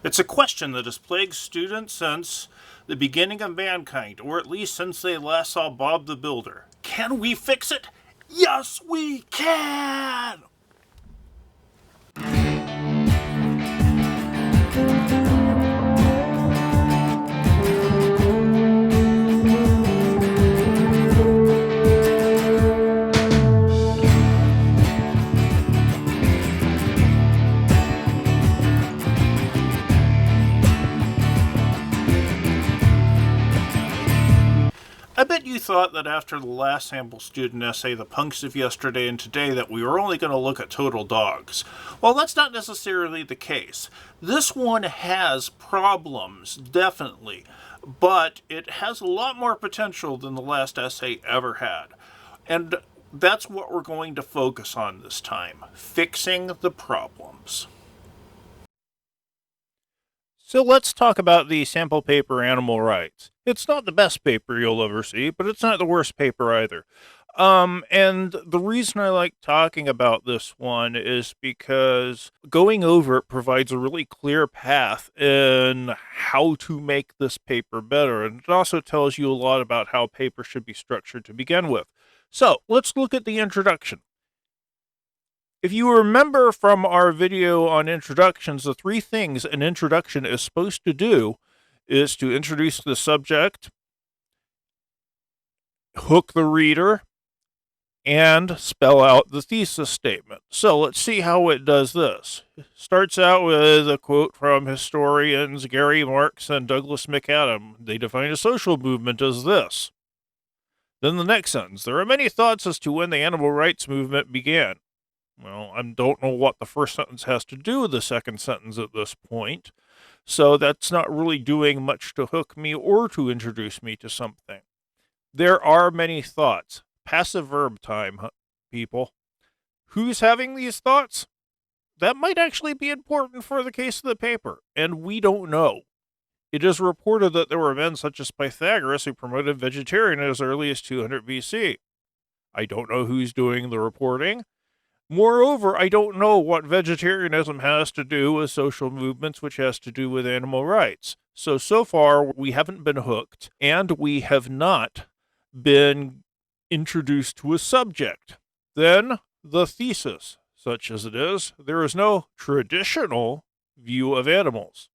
It's a question that has plagued students since the beginning of mankind, or at least since they last saw Bob the Builder. Can we fix it? Yes, we can! I bet you thought that after the last sample student essay, The Punks of Yesterday and Today, that we were only going to look at total dogs. Well, that's not necessarily the case. This one has problems, definitely, but it has a lot more potential than the last essay ever had. And that's what we're going to focus on this time, fixing the problems. So let's talk about the sample paper Animal Rights. It's not the best paper you'll ever see, but it's not the worst paper either. And the reason I like talking about this one is because going over it provides a really clear path in how to make this paper better. And it also tells you a lot about how paper should be structured to begin with. So let's look at the introduction. If you remember from our video on introductions, the three things an introduction is supposed to do is to introduce the subject, hook the reader, and spell out the thesis statement. So let's see how it does this. It starts out with a quote from historians Gary Marks and Douglas McAdam. They define a social movement as this. Then the next sentence, there are many thoughts as to when the animal rights movement began. Well, I don't know what the first sentence has to do with the second sentence at this point, so that's not really doing much to hook me or to introduce me to something. There are many thoughts. Passive verb time, people. Who's having these thoughts? That might actually be important for the case of the paper, and we don't know. It is reported that there were men such as Pythagoras who promoted vegetarianism as early as 200 BC. I don't know who's doing the reporting. Moreover, I don't know what vegetarianism has to do with social movements, which has to do with animal rights. So far, we haven't been hooked, and we have not been introduced to a subject. Then, the thesis, such as it is, there is no traditional view of animals.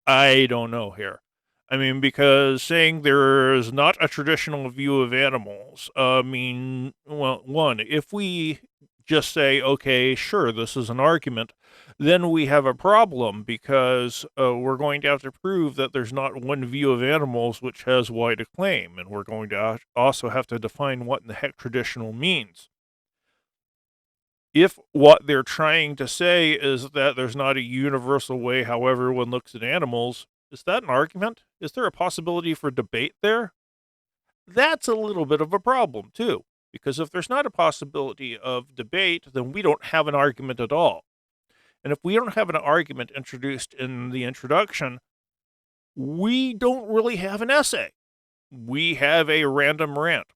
I don't know here. I mean, because saying there is not a traditional view of animals, well, one, if we just say, okay, sure, this is an argument, then we have a problem because we're going to have to prove that there's not one view of animals which has wide acclaim, and we're going to also have to define what in the heck traditional means. If what they're trying to say is that there's not a universal way how everyone looks at animals, is that an argument? Is there a possibility for debate there? That's a little bit of a problem, too, because if there's not a possibility of debate, then we don't have an argument at all. And if we don't have an argument introduced in the introduction, we don't really have an essay. We have a random rant.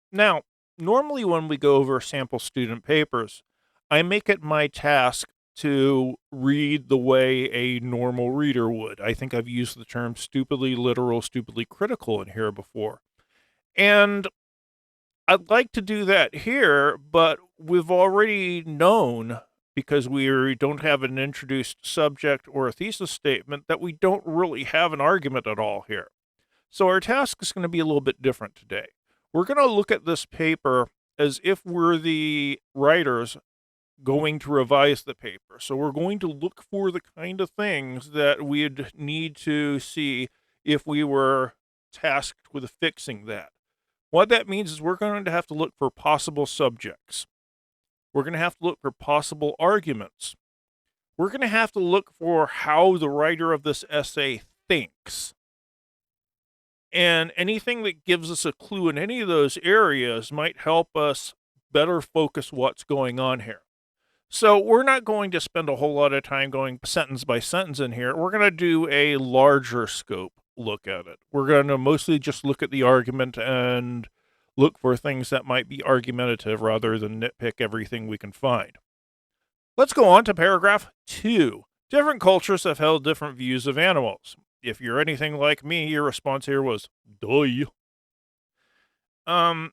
Now, normally when we go over sample student papers, I make it my task to read the way a normal reader would. I think I've used the term stupidly literal, stupidly critical in here before. And I'd like to do that here, but we've already known, because we don't have an introduced subject or a thesis statement, that we don't really have an argument at all here. So our task is going to be a little bit different today. We're going to look at this paper as if we're the writers going to revise the paper. So we're going to look for the kind of things that we'd need to see if we were tasked with fixing that. What that means is we're going to have to look for possible subjects. We're going to have to look for possible arguments. We're going to have to look for how the writer of this essay thinks. And anything that gives us a clue in any of those areas might help us better focus what's going on here. So we're not going to spend a whole lot of time going sentence by sentence in here. We're going to do a larger scope look at it. We're going to mostly just look at the argument and look for things that might be argumentative rather than nitpick everything we can find. Let's go on to paragraph 2. Different cultures have held different views of animals. If you're anything like me, your response here was, duh. Um,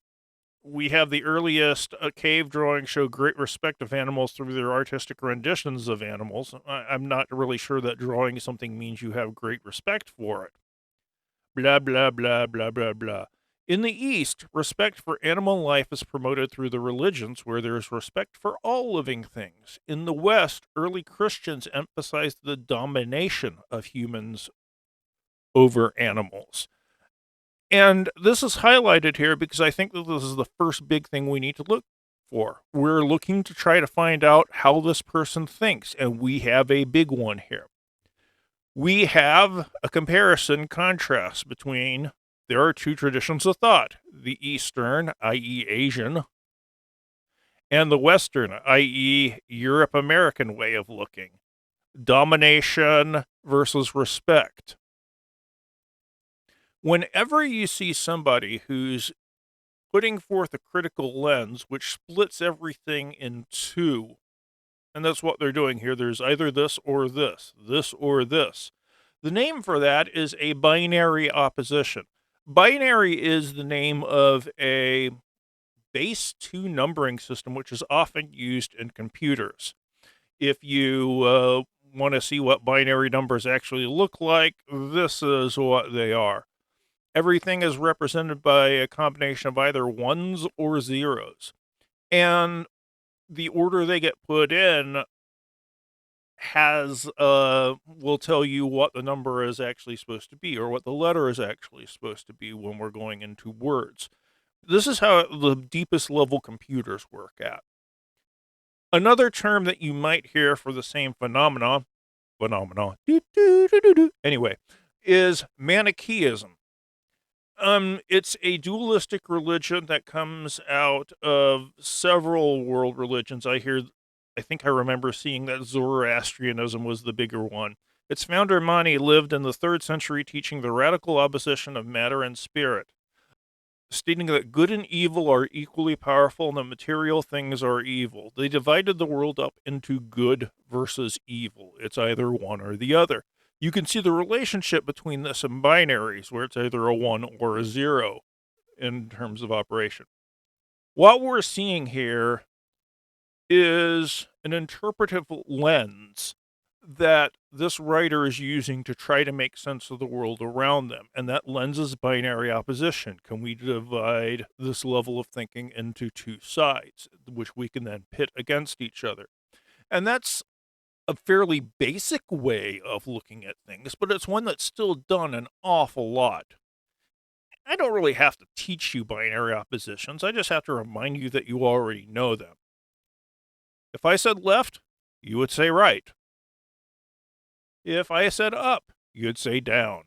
we have the earliest cave drawings show great respect of animals through their artistic renditions of animals. I'm not really sure that drawing something means you have great respect for it. Blah, blah, blah, blah, blah, blah. In the East, respect for animal life is promoted through the religions where there is respect for all living things. In the West, early Christians emphasized the domination of humans over animals. And this is highlighted here because I think that this is the first big thing we need to look for. We're looking to try to find out how this person thinks, and we have a big one here. We have a comparison contrast between there are two traditions of thought, the Eastern, i.e. Asian, and the Western, i.e. Europe American way of looking. Domination versus respect. Whenever you see somebody who's putting forth a critical lens which splits everything in two, and that's what they're doing here, there's either this or this, this or this. The name for that is a binary opposition. Binary is the name of a base 2 numbering system, which is often used in computers. If you want to see what binary numbers actually look like, this is what they are. Everything is represented by a combination of either ones or zeros. And the order they get put in will tell you what the number is actually supposed to be, or what the letter is actually supposed to be when we're going into words. This is how the deepest level computers work at. Another term that you might hear for the same phenomena, anyway, is Manichaeism. It's a dualistic religion that comes out of several world religions. I think I remember seeing that Zoroastrianism was the bigger one. Its founder Mani lived in the 3rd century, teaching the radical opposition of matter and spirit, stating that good and evil are equally powerful and that material things are evil. They divided the world up into good versus evil. It's either one or the other. You can see the relationship between this and binaries, where it's either a 1 or a 0 in terms of operation. What we're seeing here is an interpretive lens that this writer is using to try to make sense of the world around them. And that lens is binary opposition. Can we divide this level of thinking into two sides, which we can then pit against each other? And that's a fairly basic way of looking at things, but it's one that's still done an awful lot. I don't really have to teach you binary oppositions. I just have to remind you that you already know them. If I said left, you would say right. If I said up, you'd say down.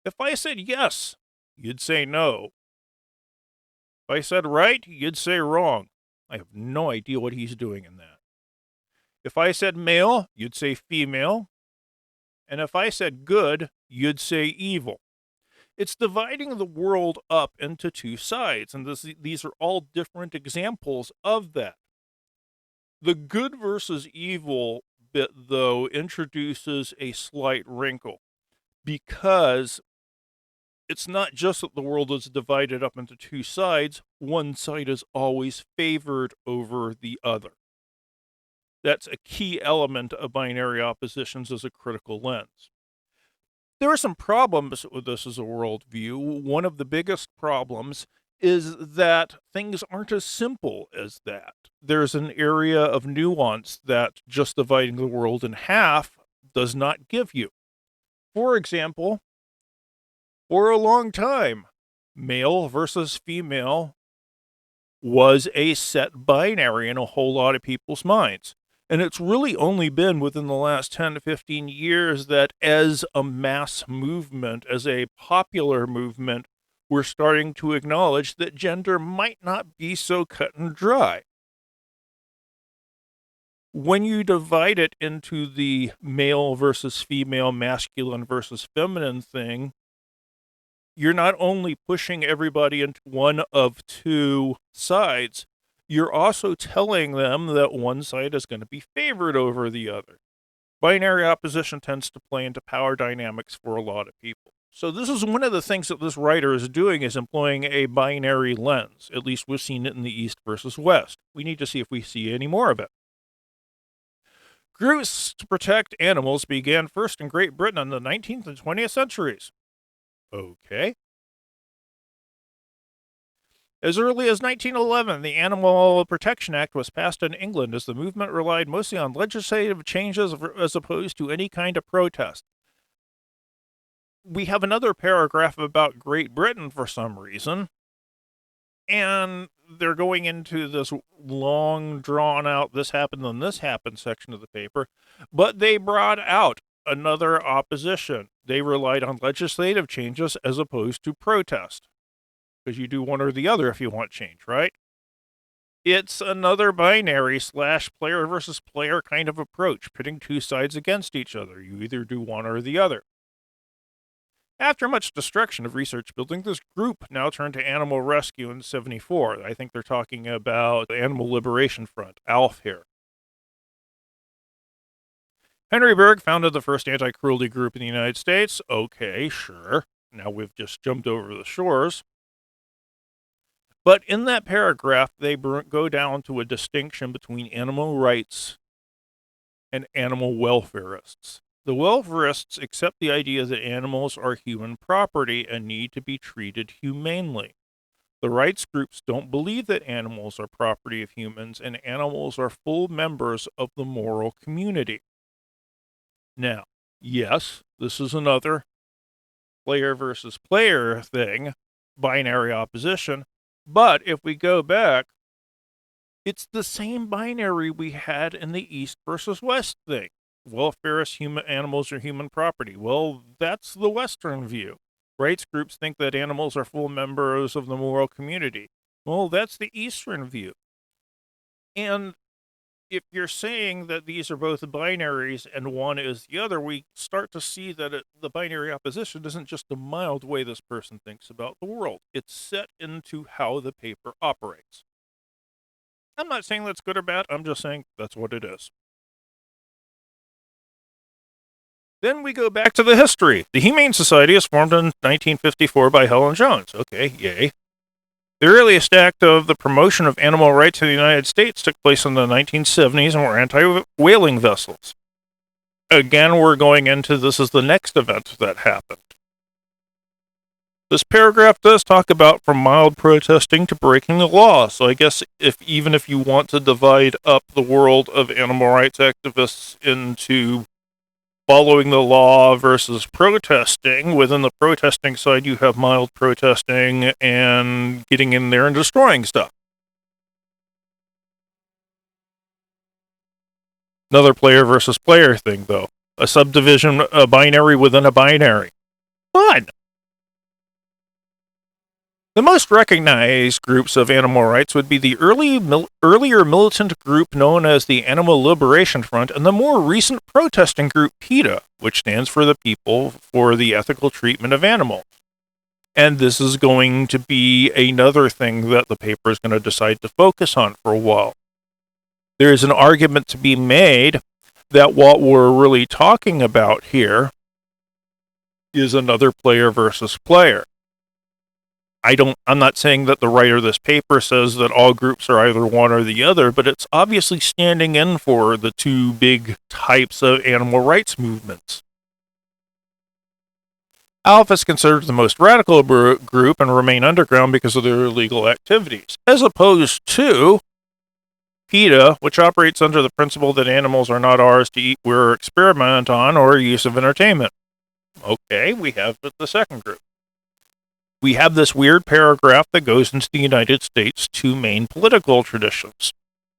If I said yes, you'd say no. If I said right, you'd say wrong. I have no idea what he's doing in that. If I said male, you'd say female. And if I said good, you'd say evil. It's dividing the world up into two sides, and these are all different examples of that. The good versus evil bit, though, introduces a slight wrinkle, because it's not just that the world is divided up into two sides. One side is always favored over the other. That's a key element of binary oppositions as a critical lens. There are some problems with this as a worldview. One of the biggest problems is that things aren't as simple as that. There's an area of nuance that just dividing the world in half does not give you. For example, for a long time, male versus female was a set binary in a whole lot of people's minds. And it's really only been within the last 10 to 15 years that as a mass movement, as a popular movement, we're starting to acknowledge that gender might not be so cut and dry. When you divide it into the male versus female, masculine versus feminine thing, you're not only pushing everybody into one of two sides, you're also telling them that one side is going to be favored over the other. Binary opposition tends to play into power dynamics for a lot of people. So this is one of the things that this writer is doing, is employing a binary lens. At least we've seen it in the East versus West. We need to see if we see any more of it. Groups to protect animals began first in Great Britain in the 19th and 20th centuries. Okay. As early as 1911, the Animal Protection Act was passed in England, as the movement relied mostly on legislative changes as opposed to any kind of protest. We have another paragraph about Great Britain for some reason, and they're going into this long, drawn-out, this happened, then this happened section of the paper, but they brought out another opposition. They relied on legislative changes as opposed to protest. Because you do one or the other if you want change, right? It's another binary / player versus player kind of approach, pitting two sides against each other. You either do one or the other. After much destruction of research building, this group now turned to animal rescue in '74. I think they're talking about the Animal Liberation Front, ALF here. Henry Bergh founded the first anti-cruelty group in the United States. Okay, sure. Now we've just jumped over the shores. But in that paragraph, they go down to a distinction between animal rights and animal welfareists. The welfarists accept the idea that animals are human property and need to be treated humanely. The rights groups don't believe that animals are property of humans, and animals are full members of the moral community. Now, yes, this is another player versus player thing, binary opposition. But if we go back, it's the same binary we had in the East versus West thing. Welfareist human animals are human property. Well, that's the Western view. Rights groups think that animals are full members of the moral community. Well, that's the Eastern view. And if you're saying that these are both binaries and one is the other, we start to see that the binary opposition isn't just a mild way this person thinks about the world. It's set into how the paper operates. I'm not saying that's good or bad. I'm just saying that's what it is. Then we go back to the history. The Humane Society is formed in 1954 by Helen Jones. Okay, yay. The earliest act of the promotion of animal rights in the United States took place in the 1970s and were anti-whaling vessels. Again, we're going into this is the next event that happened. This paragraph does talk about from mild protesting to breaking the law, so I guess even if you want to divide up the world of animal rights activists into following the law versus protesting, within the protesting side you have mild protesting and getting in there and destroying stuff. Another player versus player thing, though. A subdivision, a binary within a binary. Fun! The most recognized groups of animal rights would be the earlier militant group known as the Animal Liberation Front and the more recent protesting group PETA, which stands for the People for the Ethical Treatment of Animals. And this is going to be another thing that the paper is going to decide to focus on for a while. There is an argument to be made that what we're really talking about here is another player versus player. I'm not saying that the writer of this paper says that all groups are either one or the other, but it's obviously standing in for the two big types of animal rights movements. ALF is considered the most radical group and remain underground because of their illegal activities, as opposed to PETA, which operates under the principle that animals are not ours to eat, or experiment on, or use of entertainment. Okay, we have the second group. We have this weird paragraph that goes into the United States' two main political traditions.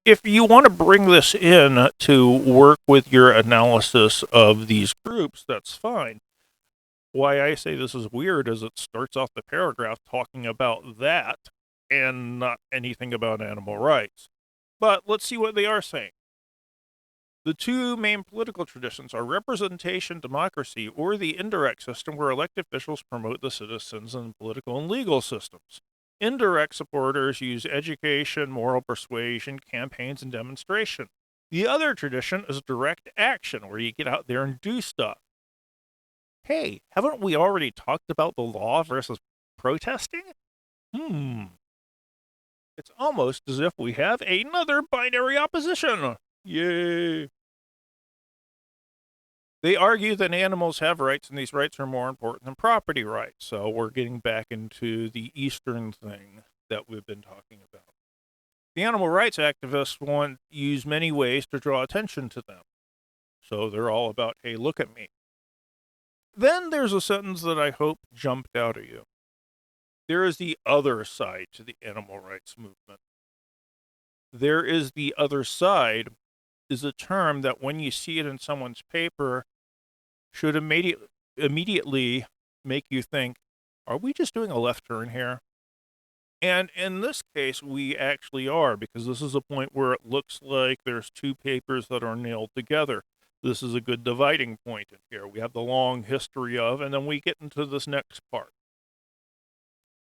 If you want to bring this in to work with your analysis of these groups, that's fine. Why I say this is weird is it starts off the paragraph talking about that and not anything about animal rights. But let's see what they are saying. The two main political traditions are representation democracy, or the indirect system where elected officials promote the citizens in political and legal systems. Indirect supporters use education, moral persuasion, campaigns, and demonstration. The other tradition is direct action, where you get out there and do stuff. Hey, haven't we already talked about the law versus protesting? It's almost as if we have another binary opposition. Yay. They argue that animals have rights, and these rights are more important than property rights. So we're getting back into the Eastern thing that we've been talking about. The animal rights activists want to use many ways to draw attention to them. So they're all about, hey, look at me. Then there's a sentence that I hope jumped out at you. There is the other side to the animal rights movement. There is the other side is a term that when you see it in someone's paper should immediately make you think, are we just doing a left turn here? And in this case, we actually are, because this is a point where it looks like there's two papers that are nailed together. This is a good dividing point in here. We have the long history of, and then we get into this next part.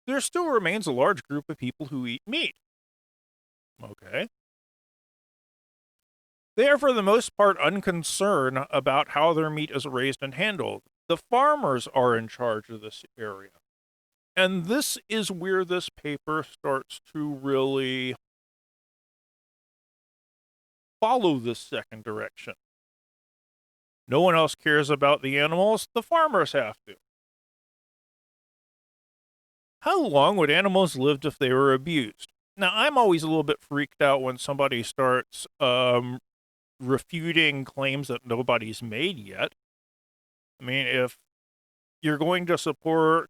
There still remains a large group of people who eat meat. Okay. They are, for the most part, unconcerned about how their meat is raised and handled. The farmers are in charge of this area. And this is where this paper starts to really follow this second direction. No one else cares about the animals. The farmers have to. How long would animals live if they were abused? Now, I'm always a little bit freaked out when somebody starts refuting claims that nobody's made yet. I mean, if you're going to support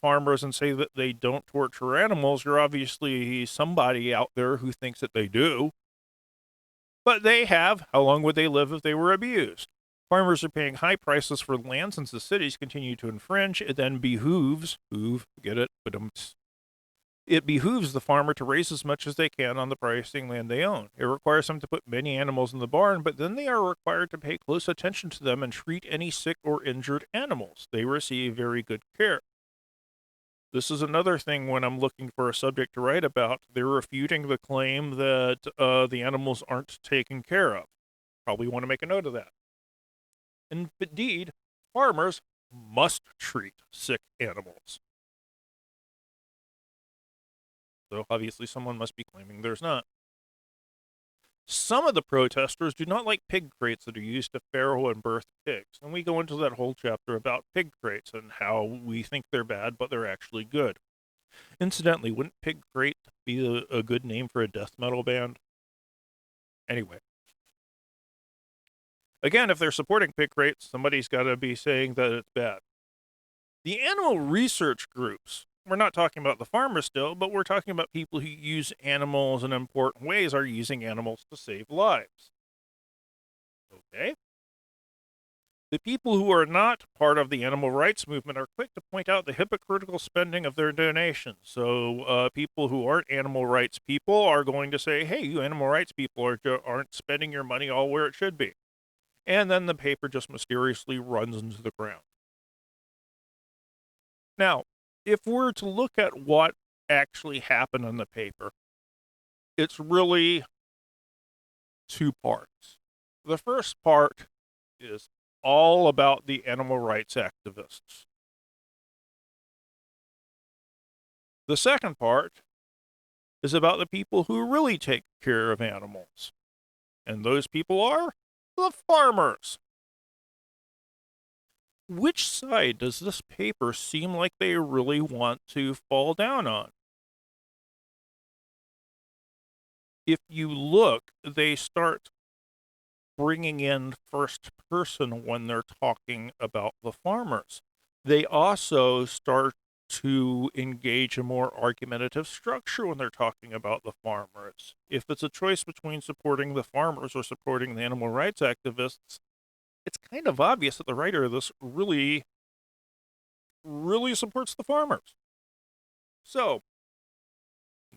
farmers and say that they don't torture animals, you're obviously somebody out there who thinks that they do. But they have. How long would they live if they were abused? Farmers are paying high prices for land since the cities continue to infringe. It then behooves, get it? But it behooves the farmer to raise as much as they can on the pricing land they own. It requires them to put many animals in the barn, but then they are required to pay close attention to them and treat any sick or injured animals. They receive very good care. This is another thing when I'm looking for a subject to write about. They're refuting the claim that the animals aren't taken care of. Probably want to make a note of that. Indeed, farmers must treat sick animals. So obviously someone must be claiming there's not. Some of the protesters do not like pig crates that are used to farrow and birth pigs. And we go into that whole chapter about pig crates and how we think they're bad, but they're actually good. Incidentally, wouldn't pig crate be a good name for a death metal band? Anyway. Again, if they're supporting pig crates, somebody's got to be saying that it's bad. The animal research groups, we're not talking about the farmers still, but we're talking about people who use animals in important ways, are using animals to save lives. Okay? The people who are not part of the animal rights movement are quick to point out the hypocritical spending of their donations. So people who aren't animal rights people are going to say, hey, you animal rights people aren't spending your money all where it should be. And then the paper just mysteriously runs into the ground. Now, if we're to look at what actually happened in the paper, it's really two parts. The first part is all about the animal rights activists. The second part is about the people who really take care of animals. And those people are the farmers. Which side does this paper seem like they really want to fall down on? If you look, they start bringing in first person when they're talking about the farmers. They also start to engage a more argumentative structure when they're talking about the farmers. If it's a choice between supporting the farmers or supporting the animal rights activists, it's kind of obvious that the writer of this really supports the farmers. So,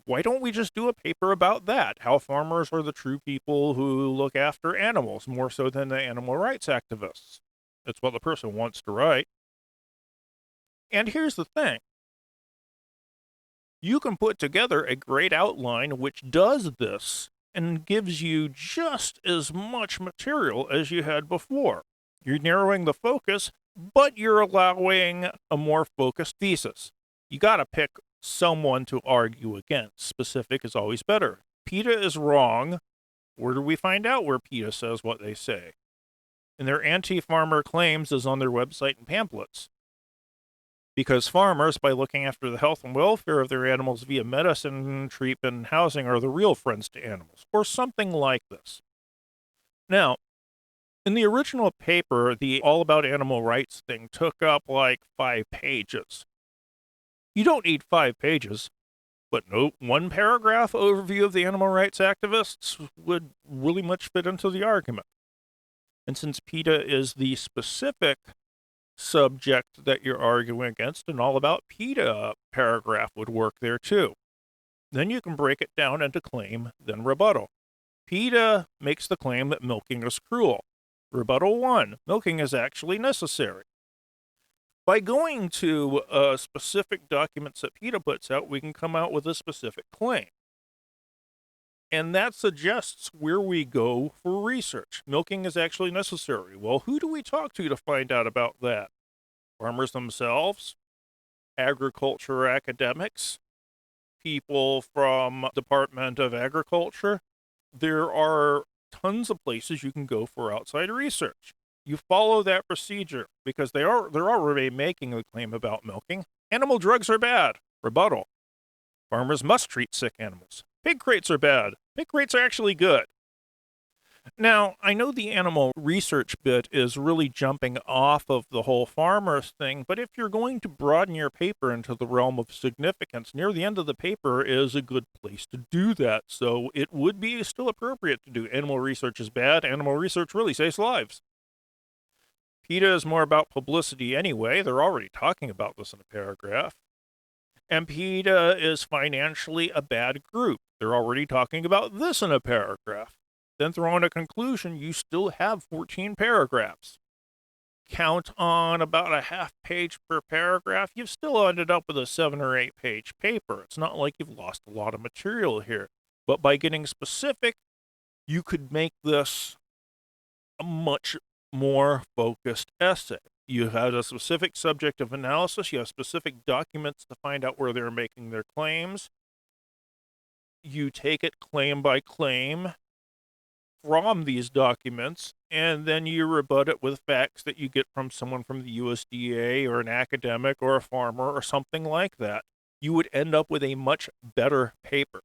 why don't we just do a paper about that? How farmers are the true people who look after animals, more so than the animal rights activists. That's what the person wants to write. And here's the thing. You can put together a great outline which does this and gives you just as much material as you had before. You're narrowing the focus, but you're allowing a more focused thesis. You gotta pick someone to argue against. Specific is always better. PETA is wrong. Where do we find out where PETA says what they say? And their anti-farmer claims is on their website and pamphlets. Because farmers, by looking after the health and welfare of their animals via medicine, treatment, and housing, are the real friends to animals, or something like this. Now, in the original paper, the All About Animal Rights thing took up like 5 pages. You don't need 5 pages, but no, 1 paragraph overview of the animal rights activists would really much fit into the argument. And since PETA is the specific subject that you're arguing against, an All About PETA paragraph would work there too. Then you can break it down into claim, then rebuttal. PETA makes the claim that milking is cruel. Rebuttal 1, milking is actually necessary. By going to specific documents that PETA puts out, we can come out with a specific claim. And that suggests where we go for research. Milking is actually necessary. Well, who do we talk to find out about that? Farmers themselves? Agriculture academics? People from Department of Agriculture? There are tons of places you can go for outside research. You follow that procedure because they're already making the claim about milking. Animal drugs are bad. Rebuttal. Farmers must treat sick animals. Pig crates are bad. Pig crates are actually good. Now, I know the animal research bit is really jumping off of the whole farmers thing, but if you're going to broaden your paper into the realm of significance, near the end of the paper is a good place to do that. So it would be still appropriate to do animal research is bad. Animal research really saves lives. PETA is more about publicity anyway. They're already talking about this in a paragraph. And PETA is financially a bad group. They're already talking about this in a paragraph. Then throw in a conclusion, you still have 14 paragraphs. Count on about a half page per paragraph, you've still ended up with a 7 or 8 page paper. It's not like you've lost a lot of material here. But by getting specific, you could make this a much more focused essay. You have a specific subject of analysis. You have specific documents to find out where they're making their claims. You take it claim by claim from these documents, and then you rebut it with facts that you get from someone from the USDA or an academic or a farmer or something like that. You would end up with a much better paper.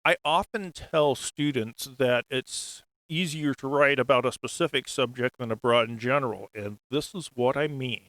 I often tell students that it's easier to write about a specific subject than a broad in general, and this is what I mean.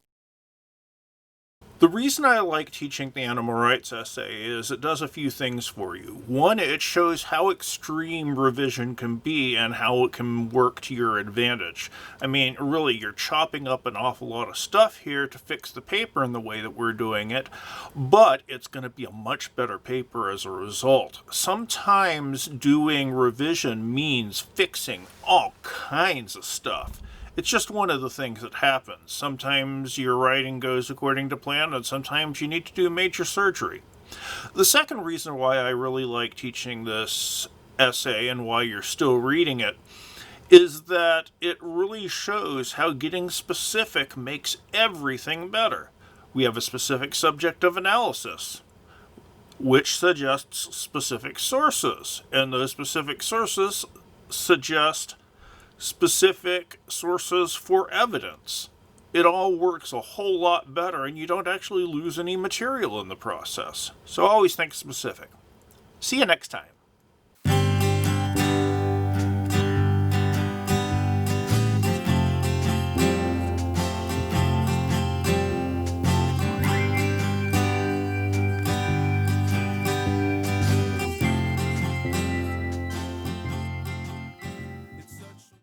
The reason I like teaching the animal rights essay is it does a few things for you. One, it shows how extreme revision can be and how it can work to your advantage. I mean, really, you're chopping up an awful lot of stuff here to fix the paper in the way that we're doing it, but it's going to be a much better paper as a result. Sometimes doing revision means fixing all kinds of stuff. It's just one of the things that happens. Sometimes your writing goes according to plan, and sometimes you need to do major surgery. The second reason why I really like teaching this essay and why you're still reading it is that it really shows how getting specific makes everything better. We have a specific subject of analysis, which suggests specific sources, and those specific sources suggest specific sources for evidence. It all works a whole lot better, and you don't actually lose any material in the process. So always think specific. See you next time.